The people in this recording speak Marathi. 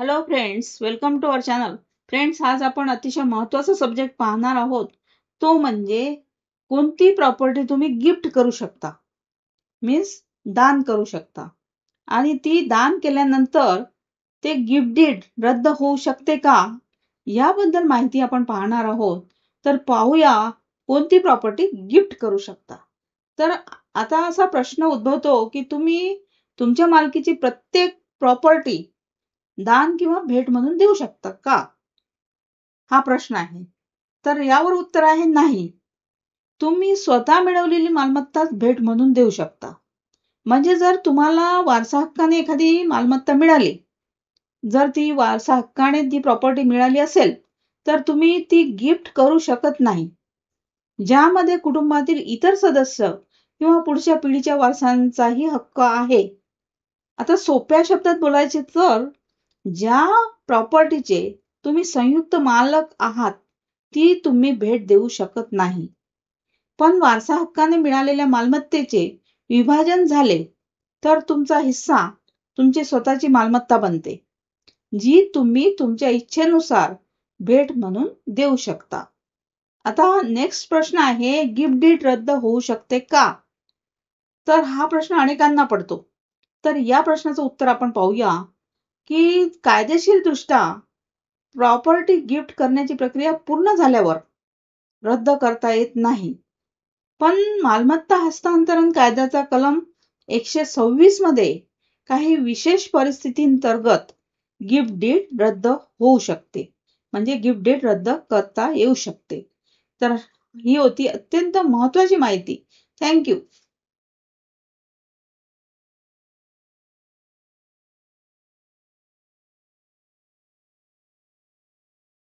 Hello friends, welcome to our channel. Friends, आज आपण अतिशय महत्वाचा सब्जेक्ट पाहणार आहोत. तो म्हणजे कोणती प्रॉपर्टी तुम्ही गिफ्ट करू शकता, मीन्स दान करू शकता, आणि ती दान केल्यानंतर ते गिफ्ट डीड रद्द होऊ शकते का, याबद्दल माहिती आपण पाहणार आहोत. तर पाहूया कोणती प्रॉपर्टी गिफ्ट करू शकता. तर आता असा प्रश्न उद्भवतो की तुम्ही तुमच्या मालकीची प्रत्येक प्रॉपर्टी दान किंवा भेट म्हणून देऊ शकता का, हा प्रश्न आहे. तर यावर उत्तर आहे नाही. तुम्ही स्वतः मिळवलेली मालमत्ताच भेट म्हणून देऊ शकता. म्हणजे जर तुम्हाला वारसा हक्काने एखादी मालमत्ता मिळाली, जर ती वारसा हक्काने ती प्रॉपर्टी मिळाली असेल, तर तुम्ही ती गिफ्ट करू शकत नाही. ज्यामध्ये कुटुंबातील इतर सदस्य किंवा पुढच्या पिढीच्या वारसांचाही हक्क आहे. आता सोप्या शब्दात बोलायचे तर ज्या प्रॉपर्टीचे तुम्ही संयुक्त मालक आहात ती तुम्ही भेट देऊ शकत नाही. पण वारसा हक्काने मिळालेल्या मालमत्तेचे विभाजन झाले तर तुमचा हिस्सा तुमची स्वतःची मालमत्ता बनते, जी तुम्ही तुमच्या इच्छेनुसार भेट म्हणून देऊ शकता. आता नेक्स्ट प्रश्न आहे, गिफ्ट डीड रद्द होऊ शकते का? तर हा प्रश्न अनेकांना पडतो. तर या प्रश्नाचं उत्तर आपण पाहूया की कायदेशीर दृष्ट्या प्रॉपर्टी गिफ्ट करण्याची प्रक्रिया पूर्ण झाल्यावर रद्द करता येत नाही. पण मालमत्ता हस्तांतरण कायद्याचा कलम 126 मध्ये काही विशेष परिस्थितींतर्गत गिफ्ट डीड रद्द होऊ शकते, म्हणजे गिफ्ट डीड रद्द करता येऊ शकते. तर ही होती अत्यंत महत्वाची माहिती. थँक्यू.